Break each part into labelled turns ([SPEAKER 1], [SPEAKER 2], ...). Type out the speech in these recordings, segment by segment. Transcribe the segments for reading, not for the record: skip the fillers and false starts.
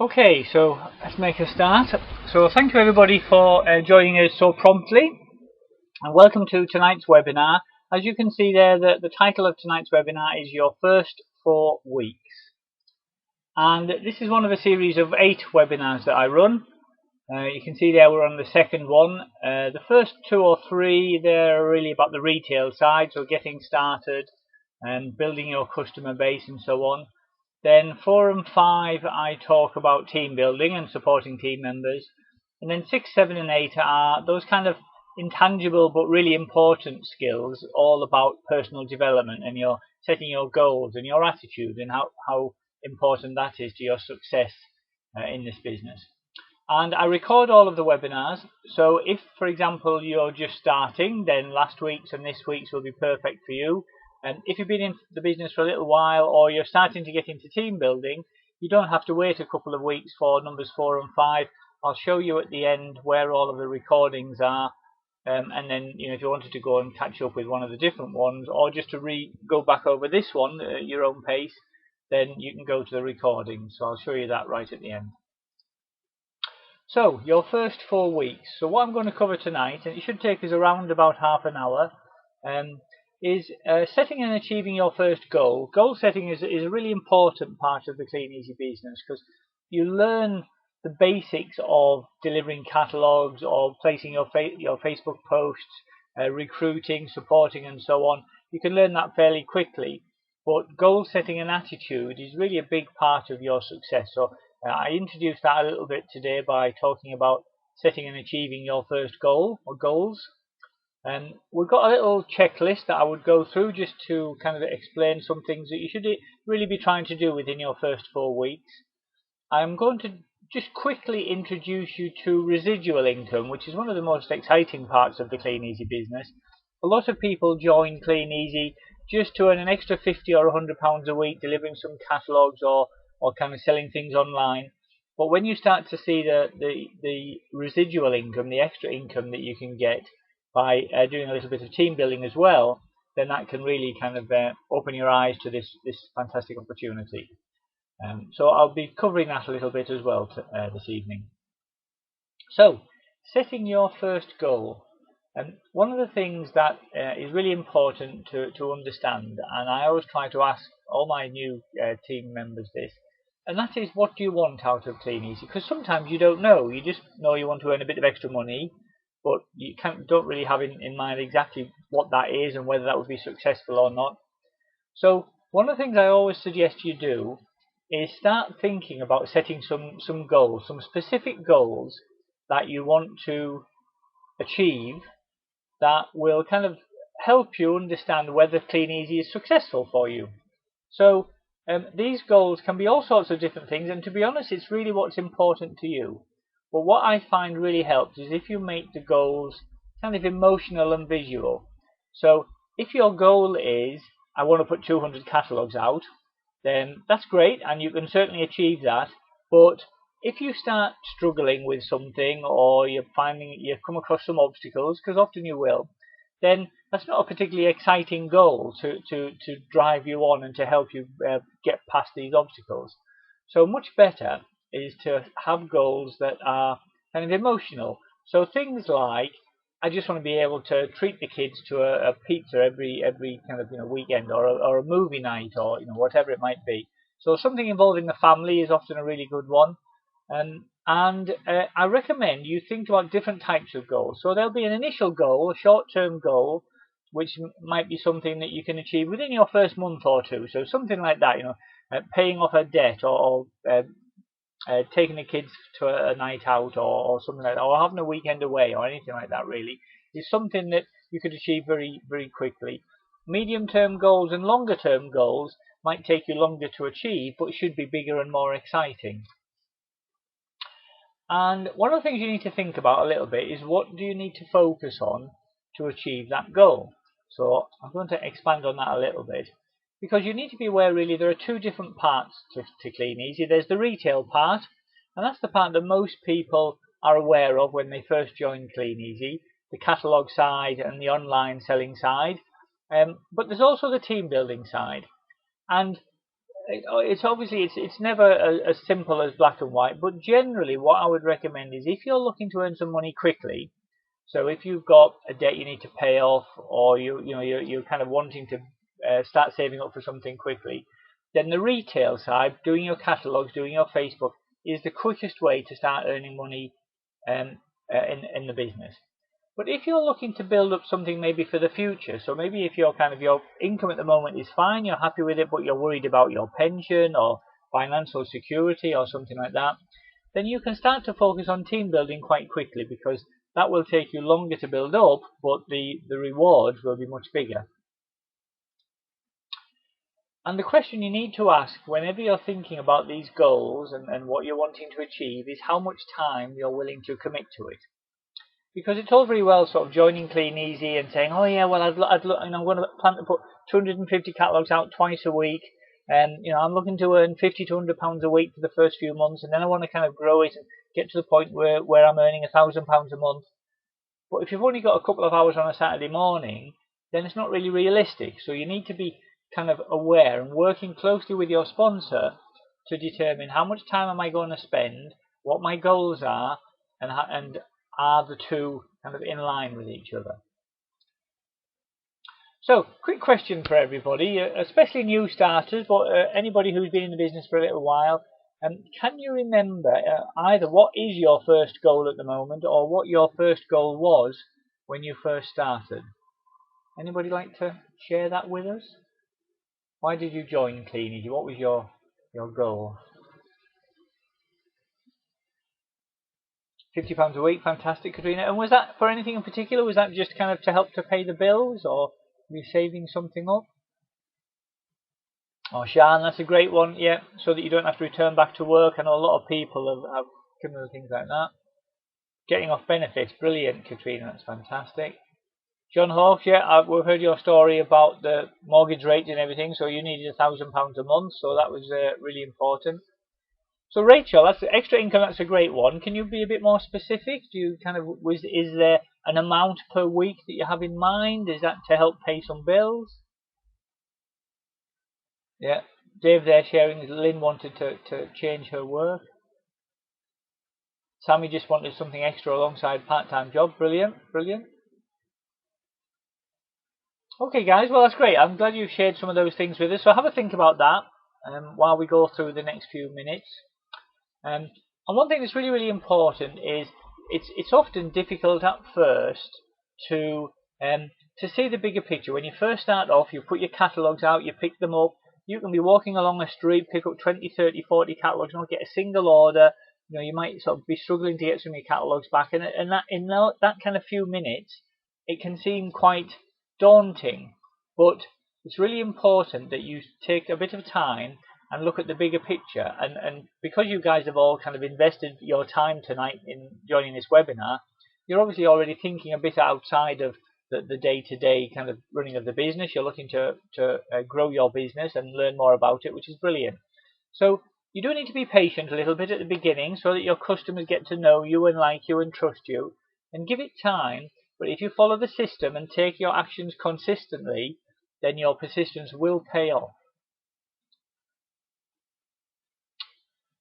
[SPEAKER 1] Okay, so let's make a start. So thank you everybody for joining us so promptly, and welcome to tonight's webinar. As you can see there, the title of tonight's webinar is Your First 4 Weeks. And this is one of a series of 8 webinars that I run. You can see there we're on the second one. The first 2 or 3, they're really about the retail side, so getting started and building your customer base and so on. Then 4 and 5 I talk about team building and supporting team members, and then 6, 7 and 8 are those kind of intangible but really important skills, all about personal development and your setting your goals and your attitude and how important that is to your success in this business. And I record all of the webinars, so if, for example, you're just starting, then last week's and this week's will be perfect for you. And if you've been in the business for a little while, or you're starting to get into team building, you don't have to wait a couple of weeks for numbers 4 and 5. I'll show you at the end where all of the recordings are, and then if you wanted to go and catch up with one of the different ones, or just to go back over this one at your own pace, then you can go to the recording. So I'll show you that right at the end. So, your first 4 weeks. So what I'm going to cover tonight, and it should take us around about half an hour, is setting and achieving your first goal. Goal setting is a really important part of the Kleeneze business, because you learn the basics of delivering catalogues, or placing your Facebook posts, recruiting, supporting and so on. You can learn that fairly quickly, but goal setting and attitude is really a big part of your success. So I introduced that a little bit today by talking about setting and achieving your first goal or goals. And we've got a little checklist that I would go through just to kind of explain some things that you should really be trying to do within your first 4 weeks. I'm going to just quickly introduce you to residual income, which is one of the most exciting parts of the Kleeneze business. A lot of people join Kleeneze just to earn an extra £50 or £100 a week delivering some catalogues or kind of selling things online. But when you start to see the residual income, the extra income that you can get by doing a little bit of team building as well, then that can really kind of open your eyes to this fantastic opportunity. So I'll be covering that a little bit as well this evening. So, setting your first goal. One of the things that is really important to understand, and I always try to ask all my new team members this, and that is, what do you want out of Kleeneze? Because sometimes you don't know. You just know you want to earn a bit of extra money, but you don't really have in mind exactly what that is and whether that would be successful or not. So one of the things I always suggest you do is start thinking about setting some goals, some specific goals that you want to achieve that will kind of help you understand whether Kleeneze is successful for you. So these goals can be all sorts of different things, and to be honest, it's really what's important to you. But what I find really helps is if you make the goals kind of emotional and visual. So if your goal is, I want to put 200 catalogues out, then that's great, and you can certainly achieve that. But if you start struggling with something, or you've come across some obstacles, because often you will, then that's not a particularly exciting goal to drive you on and to help you get past these obstacles. So much better is to have goals that are kind of emotional. So things like, I just want to be able to treat the kids to a pizza every kind of weekend, or a movie night, or whatever it might be. So something involving the family is often a really good one. And I recommend you think about different types of goals. So there'll be an initial goal, a short-term goal, which might be something that you can achieve within your first month or two. So something like that, paying off a debt, or taking the kids to a night out, or something like that, or having a weekend away, or anything like that, really, is something that you could achieve very, very quickly. Medium-term goals and longer-term goals might take you longer to achieve, but should be bigger and more exciting. And one of the things you need to think about a little bit is, what do you need to focus on to achieve that goal? So I'm going to expand on that a little bit, because you need to be aware really there are 2 different parts to Kleeneze. There's the retail part, and that's the part that most people are aware of when they first join Kleeneze, the catalogue side and the online selling side. But there's also the team building side. And it's obviously it's never as simple as black and white, but generally what I would recommend is if you're looking to earn some money quickly, so if you've got a debt you need to pay off, or you're kind of wanting to start saving up for something quickly, then the retail side, doing your catalogs, doing your Facebook, is the quickest way to start earning money in the business. But if you're looking to build up something maybe for the future, so maybe if your income at the moment is fine, you're happy with it, but you're worried about your pension or financial security or something like that, then you can start to focus on team building quite quickly, because that will take you longer to build up, but the rewards will be much bigger. And the question you need to ask whenever you're thinking about these goals and what you're wanting to achieve is how much time you're willing to commit to it. Because it's all very well sort of joining Kleeneze and saying, oh yeah, well I'm going to plan to put 250 catalogues out twice a week, and I'm looking to earn 50 to 100 pounds a week for the first few months, and then I want to kind of grow it and get to the point where I'm earning £1,000 a month. But if you've only got a couple of hours on a Saturday morning, then it's not really realistic. So you need to be kind of aware and working closely with your sponsor to determine how much time am I going to spend, what my goals are, and are the two kind of in line with each other. So, quick question for everybody, especially new starters, but anybody who's been in the business for a little while. Can you remember either what is your first goal at the moment, or what your first goal was when you first started? Anybody like to share that with us? Why did you join Kleeneze? What was your goal? £50 a week, fantastic, Katrina. And was that for anything in particular? Was that just kind of to help to pay the bills, or were you saving something up? Oh, Shan, that's a great one. Yeah, so that you don't have to return back to work. I know a lot of people have similar things like that. Getting off benefits, brilliant, Katrina. That's fantastic. John Hawkes, yeah, we've heard your story about the mortgage rate and everything. So you needed £1,000 a month, so that was really important. So Rachel, that's extra income. That's a great one. Can you be a bit more specific? Do you is there an amount per week that you have in mind? Is that to help pay some bills? Yeah, Dave there sharing. Lynn wanted to change her work. Sammy just wanted something extra alongside part-time job. Brilliant, brilliant. Okay, guys. Well, that's great. I'm glad you've shared some of those things with us. So have a think about that while we go through the next few minutes. And one thing that's really, really important is it's often difficult at first to see the bigger picture. When you first start off, you put your catalogues out, you pick them up. You can be walking along a street, pick up 20, 30, 40 catalogues, not get a single order. You might sort of be struggling to get some of your catalogues back, and that kind of few minutes, it can seem quite daunting. But it's really important that you take a bit of time and look at the bigger picture. And because you guys have all kind of invested your time tonight in joining this webinar, you're obviously already thinking a bit outside of the day-to-day kind of running of the business. You're looking to grow your business and learn more about it, which is brilliant. So you do need to be patient a little bit at the beginning so that your customers get to know you and like you and trust you, and give it time. But if you follow the system and take your actions consistently, then your persistence will pay off.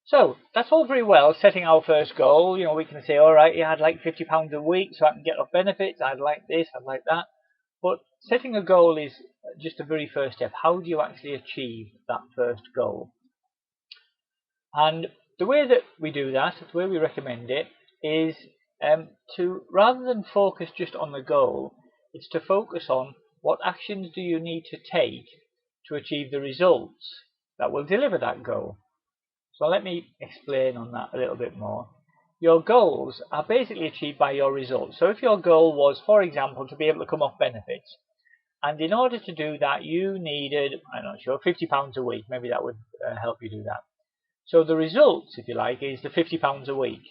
[SPEAKER 1] So that's all very well, setting our first goal. We can say, all right, yeah, I'd like £50 a week so I can get off benefits. I'd like this, I'd like that. But setting a goal is just the very first step. How do you actually achieve that first goal? And the way that we do that, the way we recommend it, is to, rather than focus just on the goal, it's to focus on what actions do you need to take to achieve the results that will deliver that goal. So let me explain on that a little bit more. Your goals are basically achieved by your results. So if your goal was, for example, to be able to come off benefits, and in order to do that you needed, I'm not sure, £50 a week, maybe that would help you do that. So the results, if you like, is the £50 a week.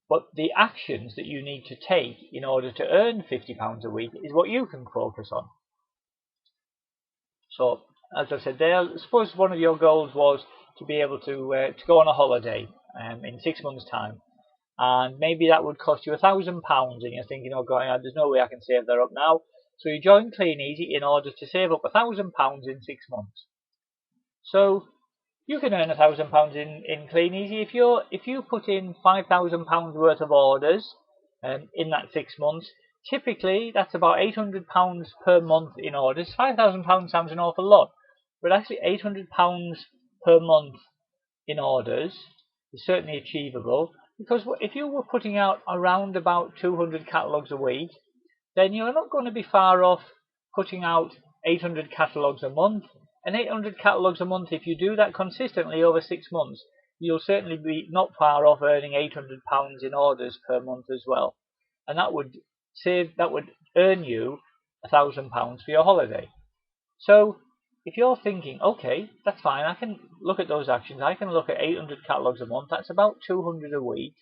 [SPEAKER 1] But the actions that you need to take in order to earn £50 a week is what you can focus on. So, as I said there, suppose one of your goals was to be able to go on a holiday in 6 months' time. And maybe that would cost you £1,000, and you're thinking, oh God, there's no way I can save that up now. So you join Kleeneze in order to save up £1,000 in 6 months. So You can earn £1,000 in Kleeneze if you put in £5,000 worth of orders in that 6 months. Typically, that's about £800 per month in orders. £5,000 sounds an awful lot, but actually £800 per month in orders is certainly achievable, because if you were putting out around about 200 catalogues a week, then you're not going to be far off putting out 800 catalogues a month. And 800 catalogues a month, if you do that consistently over 6 months, you'll certainly be not far off earning £800 in orders per month as well. And that would earn you £1,000 for your holiday. So if you're thinking, okay, that's fine, I can look at those actions, I can look at 800 catalogues a month, that's about 200 a week.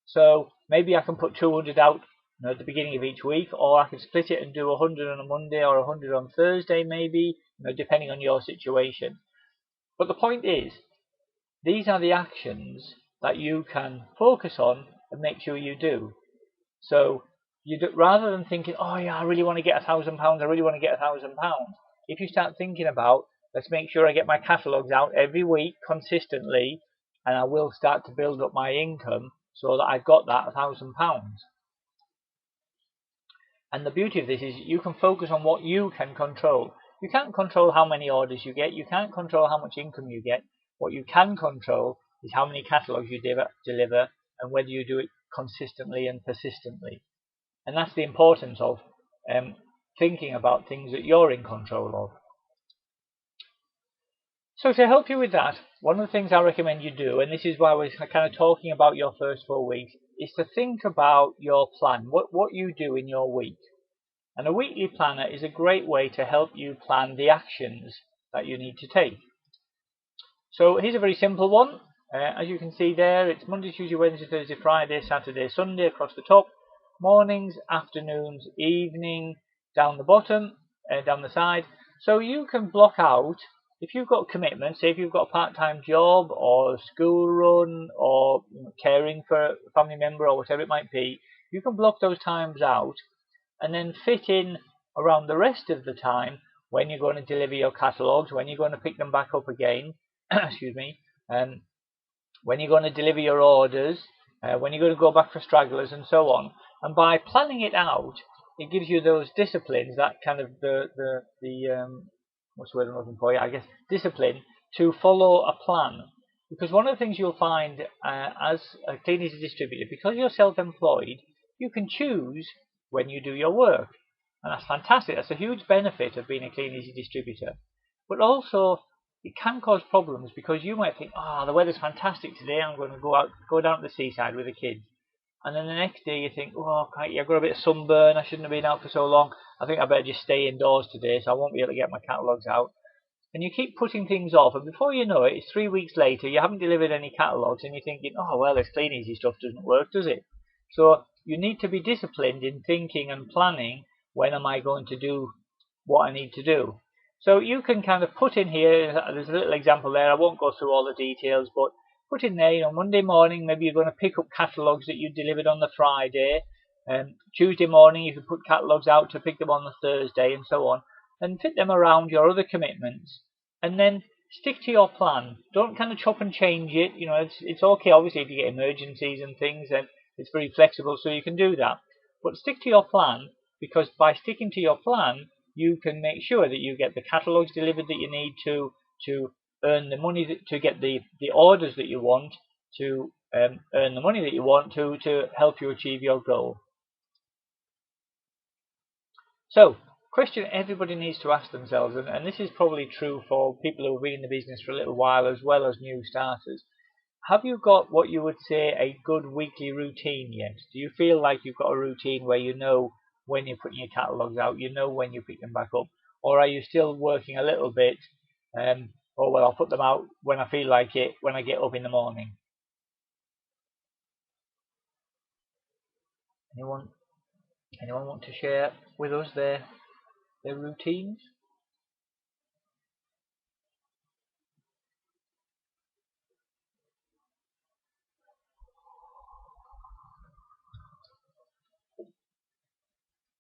[SPEAKER 1] So maybe I can put 200 out at the beginning of each week, or I can split it and do 100 on a Monday or 100 on Thursday, maybe, depending on your situation. But the point is, these are the actions that you can focus on and make sure you do. So rather than thinking, oh yeah, I really want to get £1,000, I really want to get £1,000. If you start thinking about, let's make sure I get my catalogues out every week consistently, and I will start to build up my income so that I've got that £1,000. And the beauty of this is you can focus on what you can control. You can't control how many orders you get. You can't control how much income you get. What you can control is how many catalogues you deliver and whether you do it consistently and persistently. And that's the importance of thinking about things that you're in control of. So to help you with that, one of the things I recommend you do, and this is why we're kind of talking about your first 4 weeks, is to think about your plan, what you do in your week. And a weekly planner is a great way to help you plan the actions that you need to take. So here's a very simple one. As you can see there, it's Monday, Tuesday, Wednesday, Thursday, Friday, Saturday, Sunday across the top. Mornings, afternoons, evening, down the bottom, down the side. So you can block out, if you've got commitments, say if you've got a part-time job or a school run or caring for a family member or whatever it might be, you can block those times out and then fit in around the rest of the time when you're going to deliver your catalogues, when you're going to pick them back up again, excuse me, when you're going to deliver your orders, when you're going to go back for stragglers and so on. And by planning it out, it gives you those disciplines, that kind of what's the word I'm looking for? Yeah, I guess discipline to follow a plan. Because one of the things you'll find as a Kleeneze distributor, because you're self-employed, you can choose when you do your work. And that's fantastic. That's a huge benefit of being a Kleeneze distributor. But also, it can cause problems because you might think, oh, the weather's fantastic today, I'm going to go down to the seaside with the kids. And then the next day you think, oh, I've got a bit of sunburn, I shouldn't have been out for so long, I think I better just stay indoors today so I won't be able to get my catalogues out. And you keep putting things off, and before you know it, it's 3 weeks later, you haven't delivered any catalogues, and you're thinking, oh, well, this Kleeneze stuff doesn't work, does it? So you need to be disciplined in thinking and planning, when am I going to do what I need to do. So you can kind of put in here, there's a little example there, I won't go through all the details, but put in there, Monday morning, maybe you're going to pick up catalogues that you delivered on the Friday. Tuesday morning, you can put catalogues out to pick them on the Thursday, and so on. And fit them around your other commitments. And then stick to your plan. Don't kind of chop and change it. It's okay, obviously, if you get emergencies and things, then it's very flexible, so you can do that. But stick to your plan, because by sticking to your plan, you can make sure that you get the catalogues delivered that you need to earn the money, to get the orders that you want, to earn the money that you want to help you achieve your goal. So, question everybody needs to ask themselves, and this is probably true for people who have been in the business for a little while as well as new starters. Have you got what you would say a good weekly routine yet? Do you feel like you've got a routine where you know when you're putting your catalogues out, you know when you pick them back up? Or are you still working a little bit, oh well, I'll put them out when I feel like it, when I get up in the morning? Anyone want to share with us their routines?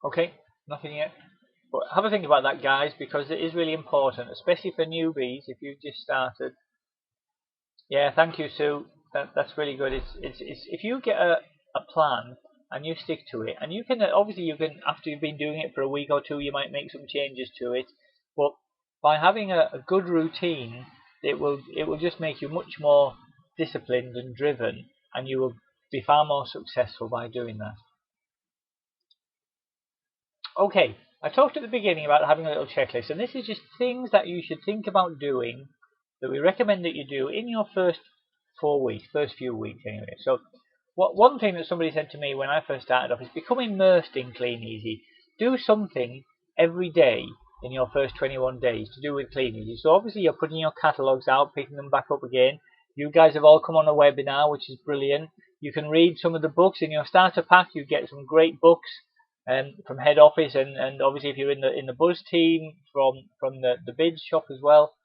[SPEAKER 1] Okay, nothing yet. But have a think about that, guys, because it is really important, especially for newbies. If you've just started, Yeah, thank you, Sue. That's really good. It's if you get a plan and you stick to it, and you can obviously you can after you've been doing it for a week or two, you might make some changes to it, but by having a good routine, it will just make you much more disciplined and driven, and you will be far more successful by doing that. Okay, I talked at the beginning about having a little checklist, and this is just things that you should think about doing that we recommend that you do in your first 4 weeks, first few weeks anyway. So, one thing that somebody said to me when I first started off is become immersed in Kleeneze. Do something every day in your first 21 days to do with Kleeneze. So obviously you're putting your catalogues out, picking them back up again. You guys have all come on a webinar, which is brilliant. You can read some of the books in your starter pack. You get some great books from head office, and obviously if you're in the buzz team from the bids shop as well.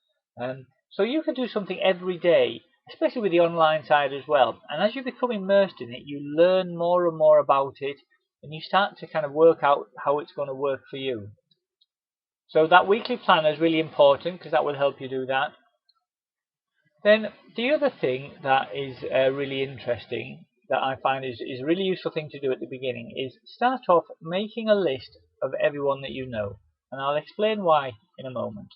[SPEAKER 1] So you can do something every day, especially with the online side as well. And as you become immersed in it, you learn more and more about it, and you start to kind of work out how it's going to work for you. So that weekly planner is really important because that will help you do that. Then the other thing that is really interesting that I find is a really useful thing to do at the beginning is start off making a list of everyone that you know. And I'll explain why in a moment.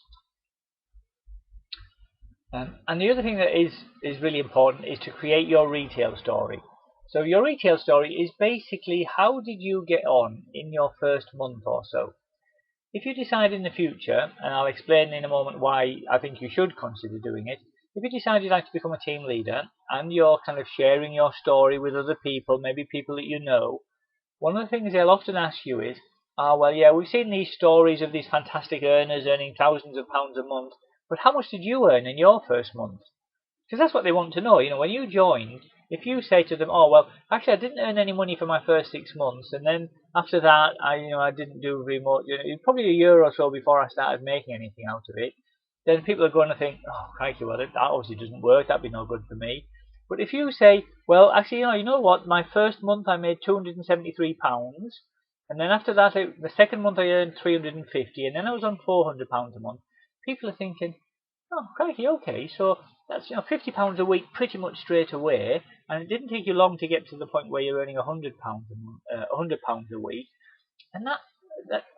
[SPEAKER 1] And the other thing that is really important is to create your retail story. So your retail story is basically how did you get on in your first month or so. If you decide in the future, and I'll explain in a moment why I think you should consider doing it, if you decide you'd like to become a team leader and you're kind of sharing your story with other people, maybe people that you know, one of the things they'll often ask you is, well, yeah, we've seen these stories of these fantastic earners earning thousands of pounds a month, but how much did you earn in your first month? Because that's what they want to know. You know, when you joined, if you say to them, "Oh well, actually, I didn't earn any money for my first 6 months, and then after that, I didn't do very much. Probably a year or so before I started making anything out of it," then people are going to think, "Oh, crikey, well, that obviously doesn't work. That'd be no good for me." But if you say, "Well, actually, you know what? My first month I made £273, and then after that, the second month I earned 350, and then I was on £400 a month," people are thinking, "Oh, crikey, okay, so that's £50 a week pretty much straight away, and it didn't take you long to get to the point where you're earning £100 a month, £100 a week, and that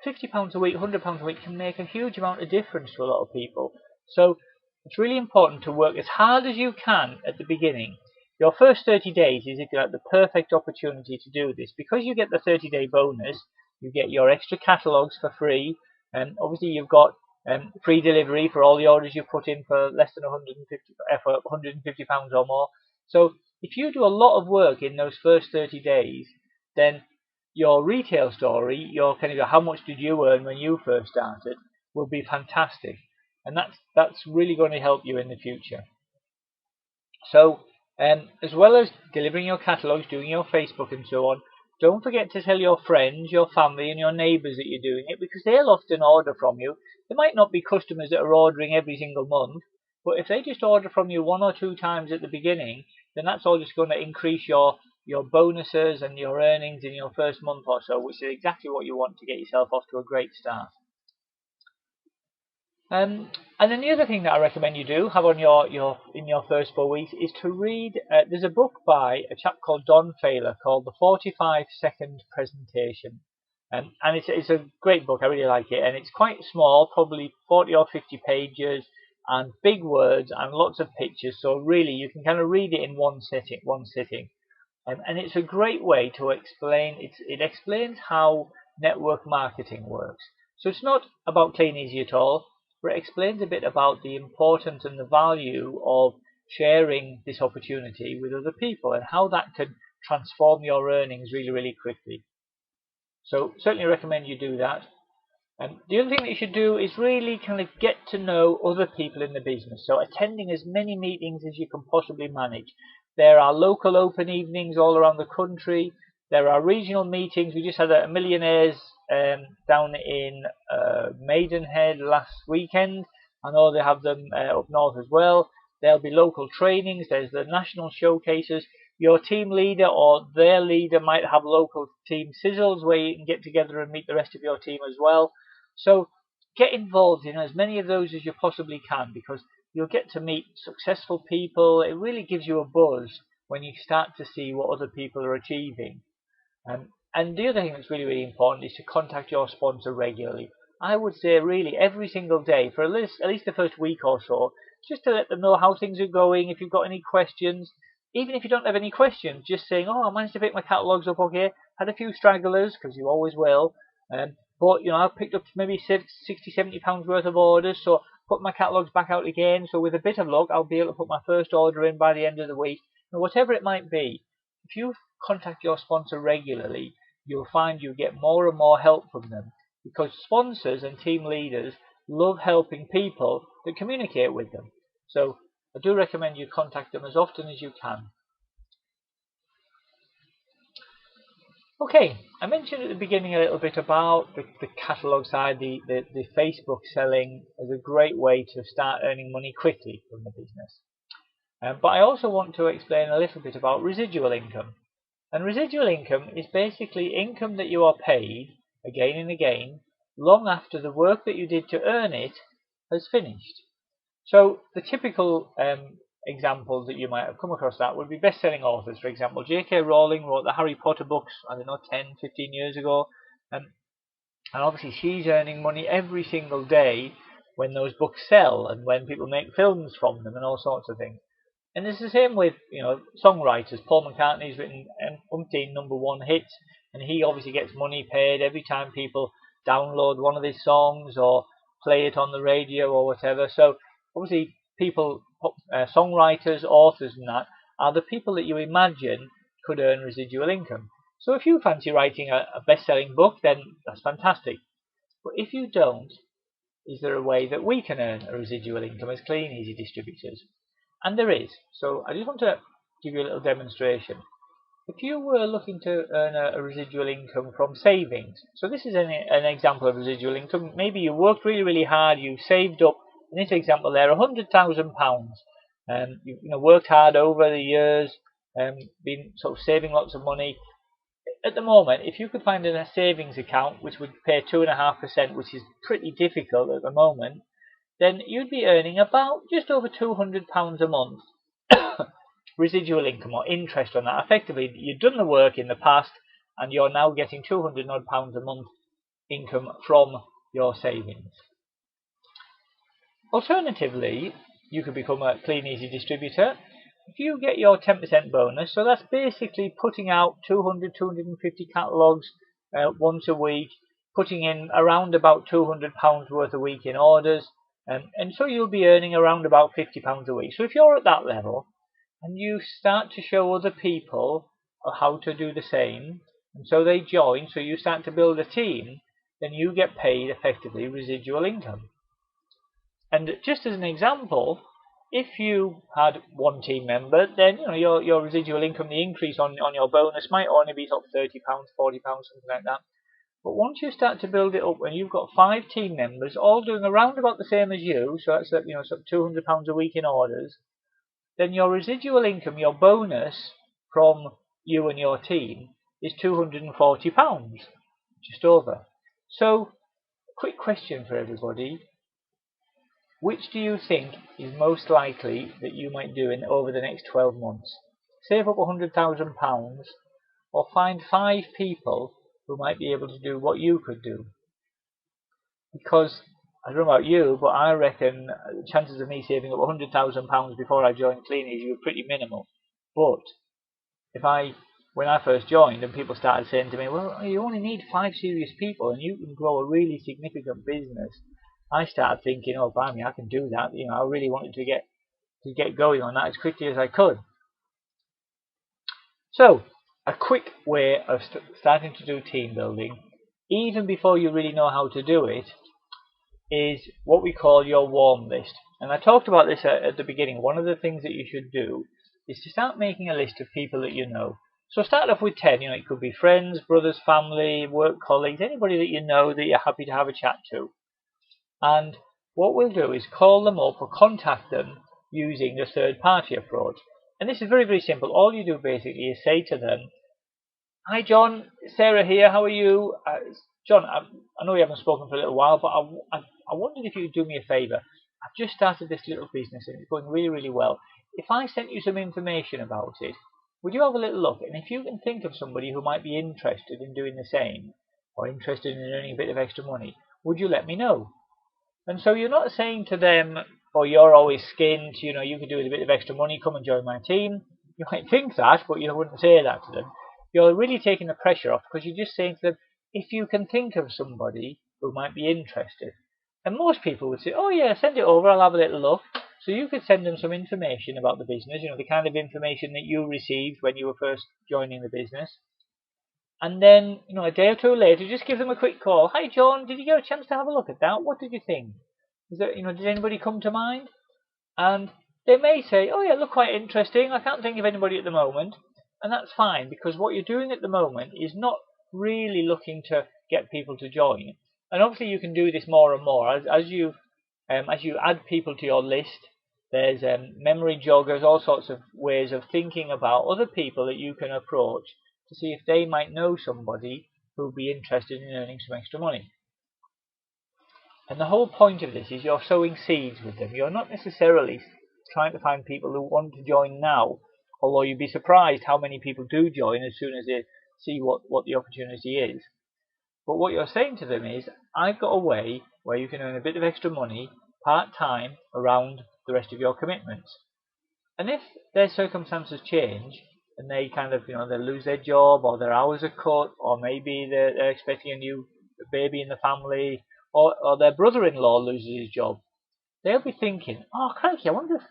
[SPEAKER 1] £50 a week, £100 a week can make a huge amount of difference to a lot of people. So it's really important to work as hard as you can at the beginning. Your first 30 days is, if you like, the perfect opportunity to do this because you get the 30-day bonus, you get your extra catalogues for free, and obviously you've got free delivery for all the orders you put in for less than £150 or more. So if you do a lot of work in those first 30 days, then your retail story, your kind of how much did you earn when you first started, will be fantastic, and that's really going to help you in the future. So as well as delivering your catalogues, doing your Facebook and so on, don't forget to tell your friends, your family, and your neighbours that you're doing it because they'll often order from you. They might not be customers that are ordering every single month, but if they just order from you 1 or 2 times at the beginning, then that's all just going to increase your bonuses and your earnings in your first month or so, which is exactly what you want to get yourself off to a great start. And then the other thing that I recommend you do have on in your first 4 weeks is to read. There's a book by a chap called Don Failer called The 45-Second Presentation, and it's a great book. I really like it, and it's quite small, probably 40 or 50 pages, and big words and lots of pictures. So really, you can kind of read it in one sitting. And it's a great way to explain. It explains how network marketing works. So it's not about Kleeneze at all, but it explains a bit about the importance and the value of sharing this opportunity with other people and how that can transform your earnings really, really quickly. So certainly recommend you do that. And the other thing that you should do is really kind of get to know other people in the business. So attending as many meetings as you can possibly manage. There are local open evenings all around the country. There are regional meetings. We just had a millionaires down in Maidenhead last weekend. I know they have them up north as well. There'll be local trainings. There's the national showcases. Your team leader or their leader might have local team sizzles where you can get together and meet the rest of your team as well. So get involved in as many of those as you possibly can, because you'll get to meet successful people. It really gives you a buzz when you start to see what other people are achieving. And the other thing that's really, really important is to contact your sponsor regularly. I would say really every single day for at least the first week or so, just to let them know how things are going, if you've got any questions. Even if you don't have any questions, just saying, oh, I managed to pick my catalogues up okay, had a few stragglers, because you always will. But, I've picked up maybe 60, 70 pounds worth of orders, so put my catalogues back out again. So with a bit of luck, I'll be able to put my first order in by the end of the week. Whatever it might be, if you contact your sponsor regularly, you'll find you get more and more help from them, because sponsors and team leaders love helping people that communicate with them. So I do recommend you contact them as often as you can. Okay, I mentioned at the beginning a little bit about the catalogue side, the Facebook selling as a great way to start earning money quickly from the business. But I also want to explain a little bit about residual income. And residual income is basically income that you are paid again and again long after the work that you did to earn it has finished. So the typical examples that you might have come across that would be best-selling authors. For example, J.K. Rowling wrote the Harry Potter books, 10, 15 years ago. And obviously she's earning money every single day when those books sell and when people make films from them and all sorts of things. And it's the same with, songwriters. Paul McCartney's written umpteen #1 hits, and he obviously gets money paid every time people download one of his songs or play it on the radio or whatever. So obviously people, songwriters, authors and that, are the people that you imagine could earn residual income. So if you fancy writing a best-selling book, then that's fantastic. But if you don't, is there a way that we can earn a residual income as Kleeneze distributors? And there is. So I just want to give you a little demonstration. If you were looking to earn a residual income from savings, so this is an example of residual income. Maybe you worked really, really hard, you saved up, in this example there, £100,000. You've worked hard over the years, been sort of saving lots of money. At the moment, if you could find a savings account which would pay 2.5%, which is pretty difficult at the moment, then you'd be earning about just over £200 a month residual income or interest on that. Effectively, you've done the work in the past and you're now getting £200 odd a month income from your savings. Alternatively, you could become a Kleeneze distributor. If you get your 10% bonus, so that's basically putting out 200, 250 catalogues once a week, putting in around about £200 worth a week in orders, and so you'll be earning around about £50 a week. So if you're at that level and you start to show other people how to do the same, and so they join, so you start to build a team, then you get paid effectively residual income. And just as an example, if you had one team member, then your residual income, the increase on your bonus might only be sort of £30, £40, something like that. But once you start to build it up, when you've got 5 team members all doing around about the same as you, so that's sort of £200 a week in orders, then your residual income, your bonus from you and your team, is £240, just over. So, quick question for everybody. Which do you think is most likely that you might do over the next 12 months? Save up £100,000 or find 5 people who might be able to do what you could do? Because, I don't know about you, but I reckon the chances of me saving up £100,000 before I joined Kleeneze were pretty minimal. But when I first joined and people started saying to me, well, you only need 5 serious people and you can grow a really significant business, I started thinking, oh, blimey, I can do that. I really wanted to get going on that as quickly as I could. So, a quick way of starting to do team building, even before you really know how to do it, is what we call your warm list. And I talked about this at the beginning. One of the things that you should do is to start making a list of people that you know. So start off with 10. It could be friends, brothers, family, work colleagues, anybody that you know that you're happy to have a chat to. And what we'll do is call them up or contact them using the third-party approach. And this is very, very simple. All you do basically is say to them, hi John, Sarah here, how are you? John, I know we haven't spoken for a little while, but I wondered if you could do me a favour. I've just started this little business and it's going really, really well. If I sent you some information about it, would you have a little look? And if you can think of somebody who might be interested in doing the same, or interested in earning a bit of extra money, would you let me know? And so you're not saying to them, oh, you're always skint, you could do with a bit of extra money, come and join my team. You might think that, but you wouldn't say that to them. You're really taking the pressure off, because you're just saying to them, if you can think of somebody who might be interested. And most people would say, oh yeah, send it over, I'll have a little look. So you could send them some information about the business, the kind of information that you received when you were first joining the business. And then, a day or two later, just give them a quick call. Hi, John, did you get a chance to have a look at that? What did you think? Did anybody come to mind? And they may say, oh yeah, look quite interesting. I can't think of anybody at the moment. And that's fine, because what you're doing at the moment is not really looking to get people to join. And obviously you can do this more and more. As you add people to your list, there's memory joggers, all sorts of ways of thinking about other people that you can approach to see if they might know somebody who would be interested in earning some extra money. And the whole point of this is you're sowing seeds with them. You're not necessarily trying to find people who want to join now, although you'd be surprised how many people do join as soon as they see what the opportunity is. But what you're saying to them is, I've got a way where you can earn a bit of extra money part-time around the rest of your commitments. And if their circumstances change, and they kind of, they lose their job, or their hours are cut, or maybe they're expecting a new baby in the family, or their brother-in-law loses his job, they'll be thinking, oh crikey, I wonder if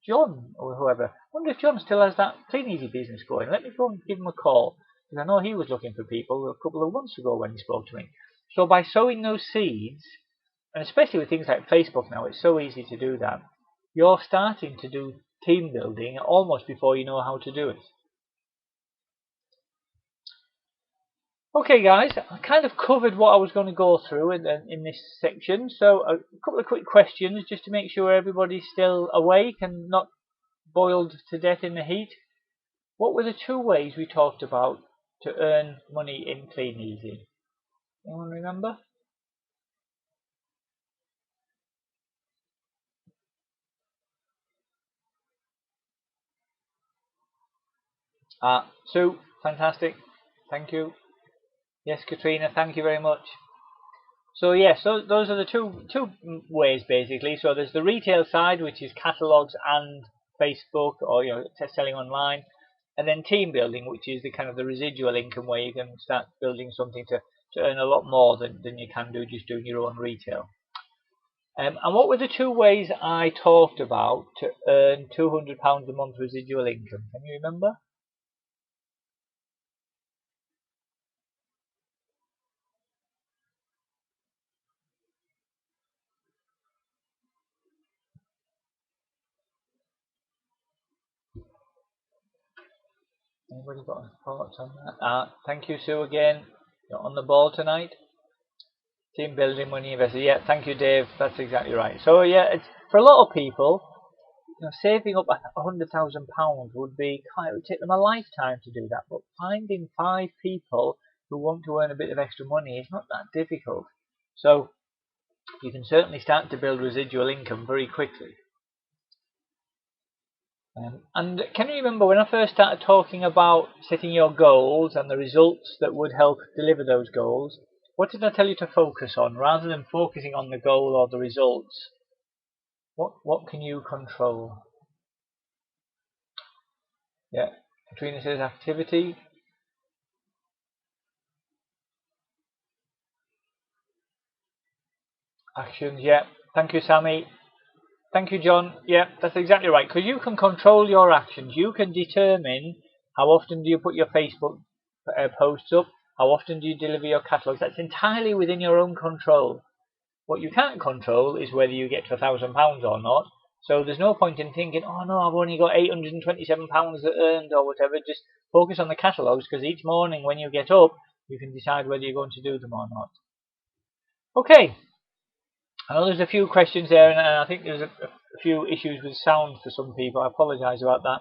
[SPEAKER 1] John, or whoever, John still has that Kleeneze business going. Let me go and give him a call, because I know he was looking for people a couple of months ago when he spoke to me. So by sowing those seeds, and especially with things like Facebook now, it's so easy to do that, you're starting to do team building almost before you know how to do it. Okay guys, I kind of covered what I was going to go through in this section, so a couple of quick questions just to make sure everybody's still awake and not boiled to death in the heat. What were the 2 ways we talked about to earn money in Kleeneze? Anyone remember? Sue, fantastic. Thank you. Yes, Katrina, thank you very much. So yes, those are the two ways basically. So there's the retail side, which is catalogues and Facebook, or selling online, and then team building, which is the kind of the residual income where you can start building something to earn a lot more than you can do just doing your own retail. And what were the 2 ways I talked about to earn £200 a month residual income? Can you remember? Anybody got any thoughts on that? Thank you, Sue, again. You're on the ball tonight. Team building, money invested. Yeah, thank you, Dave. That's exactly right. So yeah, it's for a lot of people, saving up £100,000 would be it would take them a lifetime to do that. But finding 5 people who want to earn a bit of extra money is not that difficult. So you can certainly start to build residual income very quickly. And can you remember when I first started talking about setting your goals and the results that would help deliver those goals? What did I tell you to focus on? Rather than focusing on the goal or the results, what can you control? Yeah, Katrina says activity. Actions, yeah. Thank you, Sammy. Thank you, John. Yeah, that's exactly right. Because you can control your actions. You can determine how often do you put your Facebook posts up, how often do you deliver your catalogues. That's entirely within your own control. What you can't control is whether you get to £1,000 or not. So there's no point in thinking, oh no, I've only got £827 earned or whatever. Just focus on the catalogues, because each morning when you get up, you can decide whether you're going to do them or not. Okay. I know there's a few questions there, and I think there's a few issues with sound for some people. I apologise about that.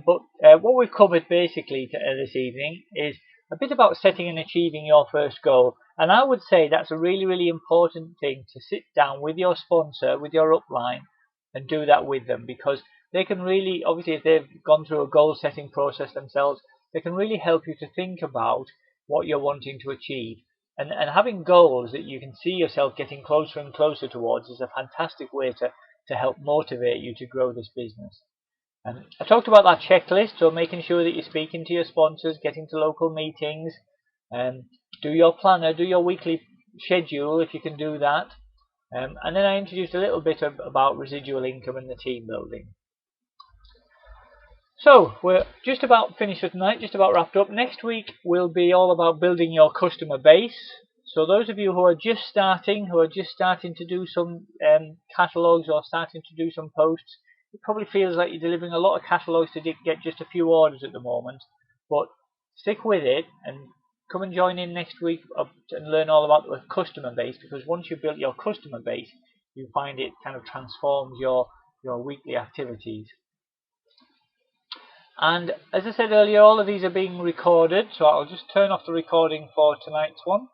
[SPEAKER 1] But what we've covered basically this evening is a bit about setting and achieving your first goal. And I would say that's a really, really important thing, to sit down with your sponsor, with your upline, and do that with them, because they can really, obviously if they've gone through a goal setting process themselves, they can really help you to think about what you're wanting to achieve. And having goals that you can see yourself getting closer and closer towards is a fantastic way to help motivate you to grow this business. I talked about that checklist, so making sure that you're speaking to your sponsors, getting to local meetings, do your planner, do your weekly schedule if you can do that. And then I introduced a little bit about residual income and the team building. So we're just about finished for tonight, just about wrapped up. Next week will be all about building your customer base. So those of you who are just starting to do some catalogues or starting to do some posts, it probably feels like you're delivering a lot of catalogues to get just a few orders at the moment. But stick with it and come and join in next week and learn all about the customer base, because once you've built your customer base, you find it kind of transforms your weekly activities. And as I said earlier, all of these are being recorded, so I'll just turn off the recording for tonight's one.